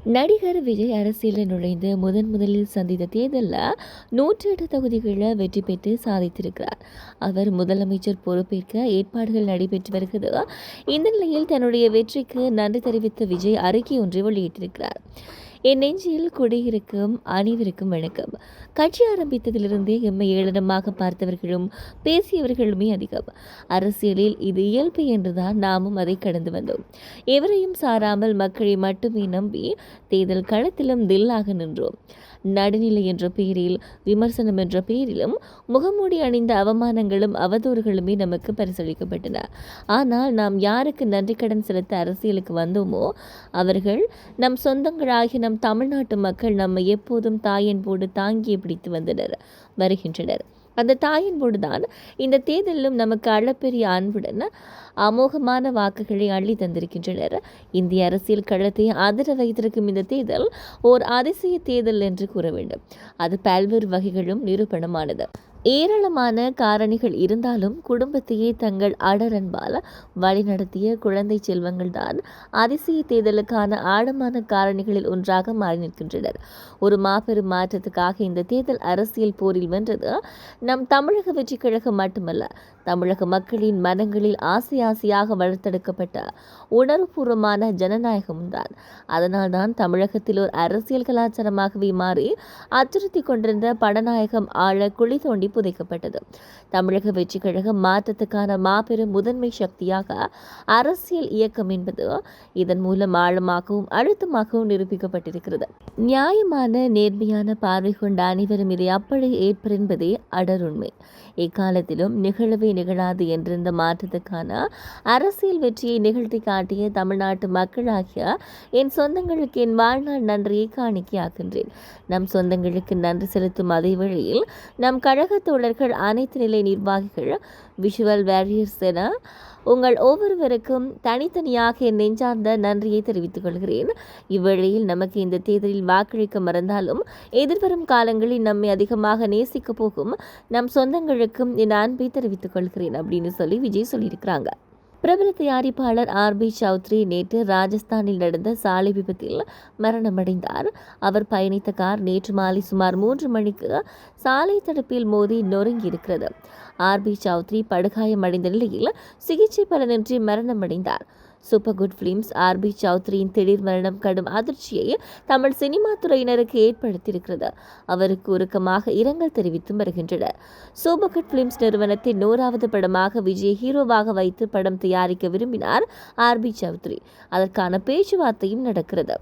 நடிகர் விஜய் அரசியலில் நுழைந்து முதலில் சந்தித்த தேர்தலில் 108 தொகுதிகளில் வெற்றி பெற்று சாதித்திருக்கிறார். அவர் முதலமைச்சர் பொறுப்பேற்க ஏற்பாடுகள் நடைபெற்று வருகிறது. இந்த நிலையில் தன்னுடைய வெற்றிக்கு நன்றி தெரிவித்த விஜய் அறிக்கை ஒன்றை வெளியிட்டிருக்கிறார். என் நெஞ்சில் குடியிருக்கும் அனைவருக்கும் வணக்கம். கட்சி ஆரம்பித்ததிலிருந்தே எம்மை ஏளனமாக பார்த்தவர்களும் பேசியவர்களுமே அதிகம். அரசியலில் இது இயல்பு என்றுதான் நாமும் அதை கடந்து வந்தோம். எவரையும் சாராமல் மக்களை மட்டுமே நம்பி தேர்தல் களத்திலும் தில்லாக நின்றோம். நடுநிலை என்ற பெயரில், விமர்சனம் என்ற பெயரிலும் முகமூடி அணிந்த அவமானங்களும் அவதூறுகளுமே நமக்கு பரிசளிக்கப்பட்டன. ஆனால் நாம் யாருக்கு நன்றி கடன் செலுத்த அரசியலுக்கு வந்தோமோ அவர்கள் நம் சொந்தங்களாகி நம் தமிழ்நாட்டு மக்கள் நம்மை எப்போதும் தாயன்போடு தாங்கியே பிடித்து வருகின்றனர். அந்த தாயின்போடுதான் இந்த தேர்தலிலும் நமக்கு அளப்பெரிய அன்புடன் அமோகமான வாக்குகளை அள்ளி தந்திருக்கின்றனர். இந்திய அரசியல் களத்தை அதிர வைத்திருக்கும் இந்த தேர்தல் ஓர் அதிசய தேர்தல் என்று கூற வேண்டும். அது பல்வேறு வகைகளும் நிரூபணமானது. ஏராளமான காரணிகள் இருந்தாலும் குடும்பத்தையே தங்கள் அடரன்பால் வழிநடத்திய குழந்தை செல்வங்கள்தான் அதிசய தேர்தலுக்கான ஆழமான காரணிகளில் ஒன்றாக மாறி நிற்கின்றனர். ஒரு மாபெரும் மாற்றத்துக்காக இந்த தேர்தல் அரசியல் போரில் வென்றது நம் தமிழக வெற்றி கழகம் மட்டுமல்ல, தமிழக மக்களின் மனங்களில் ஆசையாக வளர்த்தெடுக்கப்பட்ட உணர்வுபூர்வமான ஜனநாயகமும் தான். அதனால்தான் தமிழகத்தில் ஒரு அரசியல் கலாச்சாரமாகவே மாறி அச்சுறுத்தி கொண்டிருந்த படநாயகம் ஆழ குழி தோண்டி புதைக்கப்பட்டது. தமிழக வெற்றி கழகம் மாற்றத்துக்கான மாபெரும் முதன்மை சக்தியாக அரசியல் இயக்கம் என்பது இதன் மூலம் ஆழமாகவும் அழுத்தமாகவும் நிரூபிக்கப்பட்டிருக்கிறது. நியாயமான நேர்மையான பார்வை கொண்ட அனைவரும் இதை அப்படியே ஏற்பர் என்பதே அடருண்மை. எக்காலத்திலும் நிகழவே நிகழாது என்றிருந்த மாற்றத்துக்கான அரசியல் வெற்றியை நிகழ்த்தி காட்டிய தமிழ்நாட்டு மக்களாகிய என் சொந்தங்களுக்கு என் வாழ்நாள் நன்றியை காணிக்கையாக்கின்றேன். நம் சொந்தங்களுக்கு நன்றி செலுத்தும் அதே வழியில் நம் கழக தோழர்கள், அனைத்து நிலை நிர்வாகிகள், விஷுவல் வேரியர்ஸ் என உங்கள் ஒவ்வொருவருக்கும் தனித்தனியாக என் நெஞ்சார்ந்த நன்றியை தெரிவித்துக் கொள்கிறேன். இவ்வேளையில் நமக்கு இந்த தேர்தலில் வாக்களிக்க மறந்தாலும் எதிர்வரும் காலங்களில் நம்மை அதிகமாக நேசிக்க போகும் நம் சொந்தங்களுக்கும் என் அன்பை தெரிவித்துக் கொள்கிறேன் அப்படின்னு சொல்லி விஜய் சொல்லியிருக்கிறாங்க. பிரபல தயாரிப்பாளர் ஆர்.பி. சௌத்ரி நேற்று ராஜஸ்தானில் நடந்த சாலை விபத்தில் மரணமடைந்தார். அவர் பயணித்த கார் நேற்று மாலை சுமார் 3 மணிக்கு சாலை தடுப்பில் மோதி நொறுங்கியிருக்கிறது. ஆர்.பி. சௌத்ரி படுகாயமடைந்த நிலையில் சிகிச்சை பலனின்றி மரணமடைந்தார். Super good films R B. சௌத்ரியின் திடீர் மரணம் கடும் அதிர்ச்சியை தமிழ் சினிமா துறையினருக்கு ஏற்படுத்தியிருக்கிறது. அவருக்கு உருக்கமாக இரங்கல் தெரிவித்து வருகின்றனர். சூப்பர் குட் பிலிம்ஸ் நிறுவனத்தின் 100வது படமாக விஜய் ஹீரோவாக வைத்து படம் தயாரிக்க விரும்பினார் ஆர்.பி. சௌத்ரி. அதற்கான பேச்சுவார்த்தையும் நடக்கிறது.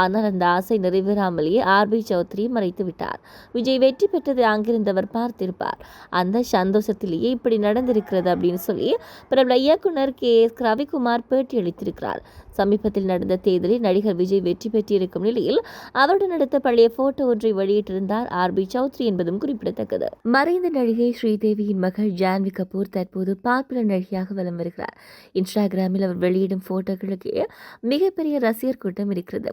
ஆனால் அந்த ஆசை நிறைவேறாமலேயே ஆர்.பி. சௌத்ரி மறைத்து விட்டார். விஜய் வெற்றி பெற்றதை அங்கிருந்தவர் பார்த்திருப்பார். அந்த சந்தோஷத்திலேயே இப்படி நடந்திருக்கிறது அப்படின்னு சொல்லி பிரபல இயக்குனர் கே.எஸ். ரவிக்குமார் பேட்டி அளித்திருக்கிறார். சமீபத்தில் நடந்த தேர்தலில் நடிகர் விஜய் வெற்றி பெற்றிருக்கும் நிலையில் அவருடன் எடுத்த பழைய போட்டோ ஒன்றை வெளியிட்டிருந்தார் ஆர்.பி. சௌத்ரி என்பதும் குறிப்பிடத்தக்கது. மறைந்த நடிகை ஸ்ரீதேவியின் மகள் ஜான்வி கபூர் தற்போது பாப்புலர் நடிகையாக வலம் வருகிறார். இன்ஸ்டாகிராமில் அவர் வெளியிடும் போட்டோக்களுக்கு மிகப்பெரிய ரசிகர் கூட்டம் இருக்கிறது.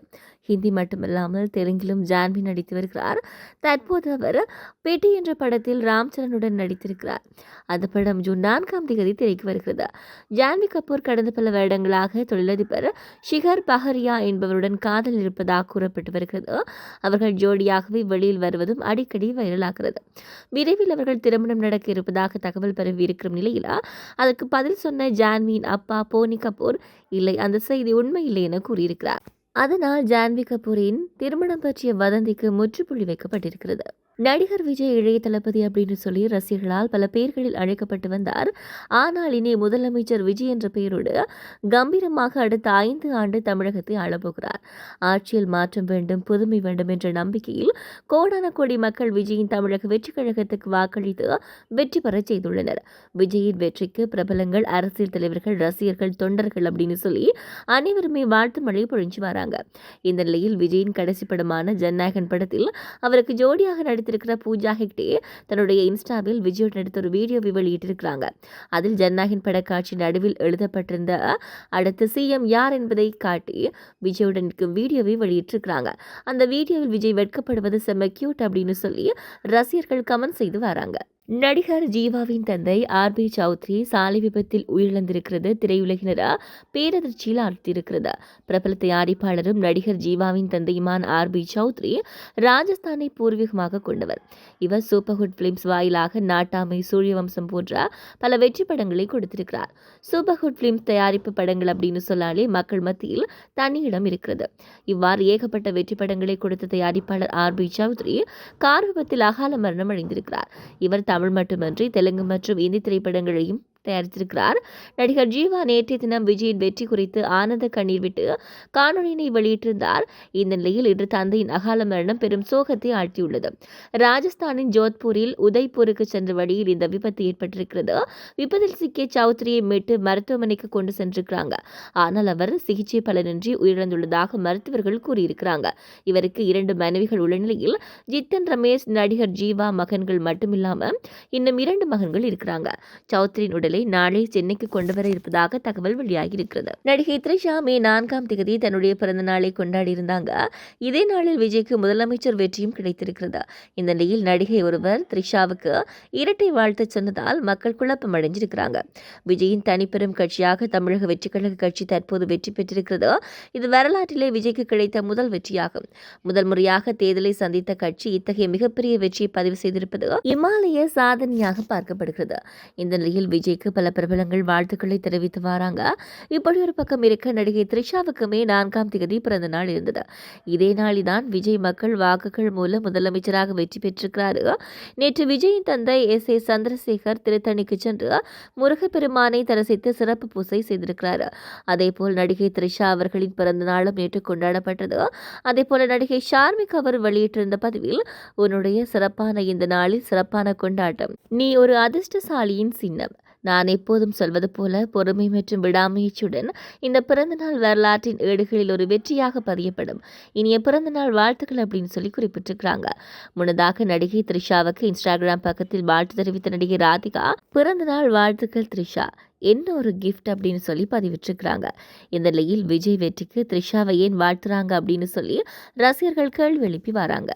ஹிந்தி மட்டுமல்லாமல் தெலுங்கிலும் ஜான்வி நடித்து வருகிறார். தற்போது அவர் பெட்டி என்ற படத்தில் ராம்சரனுடன் நடித்திருக்கிறார். அந்த படம் ஜூன் 4ஆம் தேதி திரைக்கு வருகிறது. ஜான்வி கபூர் கடந்த பல வருடங்களாக தொழிலதிபர் ஷிகர் பஹரியா என்பவருடன் காதல் இருப்பதாக கூறப்பட்டு வருகிறது. அவர்கள் ஜோடியாகவே வெளியில் வருவதும் அடிக்கடி வைரலாகிறது. விரைவில் அவர்கள் திருமணம் நடக்க இருப்பதாக தகவல் பரவி இருக்கிற நிலையில் அதற்கு பதில் சொன்ன ஜான்வியின் அப்பா போனி கபூர் இல்லை, அந்த செய்தி உண்மை இல்லை என கூறியிருக்கிறார். அதனால் ஜான்வி கபூரின் திருமணம் பற்றிய வதந்திக்கு முற்றுப்புள்ளி வைக்கப்பட்டிருக்கிறது. நடிகர் விஜய் இளைய தளபதி அப்படின்னு சொல்லி ரசிகர்களால் பல பெயர்களில் அழைக்கப்பட்டு வந்தார். ஆனால் இனி முதலமைச்சர் விஜய் என்ற பெயரோடு கம்பீரமாக அடுத்த 5 ஆண்டு தமிழகத்தை ஆளப்போகிறார். ஆட்சியில் மாற்றம் வேண்டும், புதுமை வேண்டும் என்ற நம்பிக்கையில் கோடான கோடி மக்கள் விஜயின் தமிழக வெற்றி கழகத்துக்கு வாக்களித்து வெற்றி பெற செய்துள்ளனர். விஜயின் வெற்றிக்கு பிரபலங்கள், அரசியல் தலைவர்கள், ரசிகர்கள், தொண்டர்கள் அப்படின்னு சொல்லி அனைவருமே வாழ்த்து மழை பொழிஞ்சு வராங்க. இந்த நிலையில் விஜயின் கடைசி படமான ஜனநாயகன் படத்தில் அவருக்கு ஜோடியாக நடித்திருக்கிற பூஜா ஹெக்டே தன்னுடைய இன்ஸ்டாவில் விஜயோடு நடித்த ஒரு வீடியோவை வெளியிட்டிருக்கிறாங்க. அதில் ஜனநாயகன் பட காட்சி நடுவில் எழுதப்பட்டிருந்த அடுத்த சிஎம் யார் என்பதை காட்டி விஜயோடு நிற்கும் வீடியோவை வெளியிட்டிருக்கிறாங்க. அந்த வீடியோவில் விஜய் வெட்கப்படுவது செம்ம கியூட் அப்படின்னு சொல்லி ரசிகர்கள் கமெண்ட் செய்து வராங்க. நடிகர் ஜீவாவின் தந்தை ஆர்.பி. சௌத்ரி சாலை விபத்தில் உயிரிழந்திருக்கிறது திரையுலகினர பேரதிர்ச்சியில் ஆழ்த்தியிருக்கிறது. பிரபல தயாரிப்பாளரும் நடிகர் ஜீவாவின் தந்தையுமான ஆர்.பி. சௌத்ரி ராஜஸ்தானை பூர்வீகமாக கொண்டவர். இவர் சூப்பர்ஹுட் பிலிம்ஸ் வாயிலாக நாட்டாமை, சூரியவம்சம் போன்ற பல வெற்றி படங்களை கொடுத்திருக்கிறார். சூப்பர்ஹுட் பிலிம்ஸ் தயாரிப்பு படங்கள் அப்படின்னு சொன்னாலே மக்கள் மத்தியில் தனி இடம் இருக்கிறது. இவ்வாறு ஏகப்பட்ட வெற்றி படங்களை கொடுத்த தயாரிப்பாளர் ஆர்.பி. சௌத்ரி கார் விபத்தில் அகால மரணம் அடைந்திருக்கிறார். இவர் தமிழ் மட்டுமன்றி தெலுங்கு மற்றும் இந்தி திரைப்படங்களையும் தயாரித்திருக்கிறார். நடிகர் ஜீவா நேற்றைய தினம் விஜயின் வெற்றி குறித்து ஆனந்த கண்ணீர் விட்டு காணொலியினை வெளியிட்டிருந்தார். இந்த நிலையில் இன்று தந்தையின் அகால மரணம் பெரும் சோகத்தை ஆழ்த்தியுள்ளது. ராஜஸ்தானின் ஜோத்பூரில் உதய்பூருக்கு சென்ற வழியில் இந்த விபத்து ஏற்பட்டிருக்கிறது. விபத்தில் சிக்கிய சௌத்ரியை மீட்டு மருத்துவமனைக்கு கொண்டு சென்றிருக்கிறாங்க. ஆனால் அவர் சிகிச்சை பலனின்றி உயிரிழந்துள்ளதாக மருத்துவர்கள் கூறியிருக்கிறாங்க. இவருக்கு 2 மனைவிகள் உள்ள நிலையில் ஜித்தன் ரமேஷ் நடிகர் ஜீவா மகன்கள் மட்டுமில்லாம இன்னும் 2 மகன்கள் இருக்கிறாங்க. சௌத்ரியின் உடலை நாளை சென்னைக்கு கொண்டு வர இருப்பதாக தகவல் வெளியாகியிருக்கிறது. நடிகை த்ரிஷா மே 4ஆம் தேதி தன்னுடைய பிறந்த நாளை கொண்டாடி இருந்தாங்க. இதே நாளில் விஜய்க்கு முதலமைச்சர் வெற்றியும் கிடைத்திருக்கிறது. இந்த நிலையில் நடிகை ஒருவர் த்ரிஷாவுக்கு இரட்டை வாழ்த்து சொன்னதால் மக்கள் குழப்பம் அடைஞ்சிருக்கிறாங்க. விஜயின் தனிப்பெரும் கட்சியாக தமிழக வெற்றிக்கழக கட்சி தற்போது வெற்றி பெற்றிருக்கிறது. இது வரலாற்றிலே விஜய்க்கு கிடைத்த முதல் வெற்றியாகும். முதல் முறையாக தேர்தலை சந்தித்த கட்சி இத்தகைய மிகப்பெரிய வெற்றியை பதிவு செய்திருப்பது இமாலய சாதனையாக பார்க்கப்படுகிறது. இந்த நிலையில் விஜய்க்கு பல பிரபலங்கள் வாழ்த்துக்களை தெரிவித்து வராங்க. இப்படி ஒரு பக்கம் இருக்க நடிகை த்ரிஷாவுக்கு மே 4ஆம் தேதி பிறந்த நாள் இருந்தது. இதே நாளில்தான் விஜய் மக்கள் வாக்குகள் மூலம் முதலமைச்சராக வெற்றி பெற்றிருக்கிறார். நேற்று விஜயின் தந்தை எஸ். ஏ. சந்திரசேகர் திருத்தணிக்கு சென்று முருகப்பெருமானை தரிசித்து சிறப்பு பூசை செய்திருக்கிறார். அதேபோல் நடிகை த்ரிஷா அவர்களின் பிறந்த நாளும் நேற்று கொண்டாடப்பட்டது. அதேபோல நடிகை ஷார்மிக் அவர் வெளியிட்டிருந்த பதிவில், உன்னுடைய சிறப்பான இந்த நாளில் சிறப்பான கொண்டாட்டம், நீ ஒரு அதிர்ஷ்டசாலியின் சின்னம். நான் எப்போதும் சொல்வது போல பொறுமை மற்றும் விடாமுயற்சியுடன் இந்த பிறந்தநாள் வரலாற்றின் ஏடுகளில் ஒரு வெற்றியாக பதியப்படும். இனிய பிறந்தநாள் வாழ்த்துக்கள் அப்படின்னு சொல்லி குறிப்பிட்டிருக்கிறாங்க. முன்னதாக நடிகை த்ரிஷாவுக்கு இன்ஸ்டாகிராம் பக்கத்தில் வாழ்த்து தெரிவித்த நடிகை ராதிகா, பிறந்தநாள் வாழ்த்துக்கள் த்ரிஷா, என்ன ஒரு கிஃப்ட் அப்படின்னு சொல்லி பதிவிட்டிருக்கிறாங்க. இந்த நிலையில் விஜய் வெற்றிக்கு த்ரிஷாவை ஏன் வாழ்த்துறாங்க அப்படின்னு சொல்லி ரசிகர்கள் கேள்வி எழுப்பி வராங்க.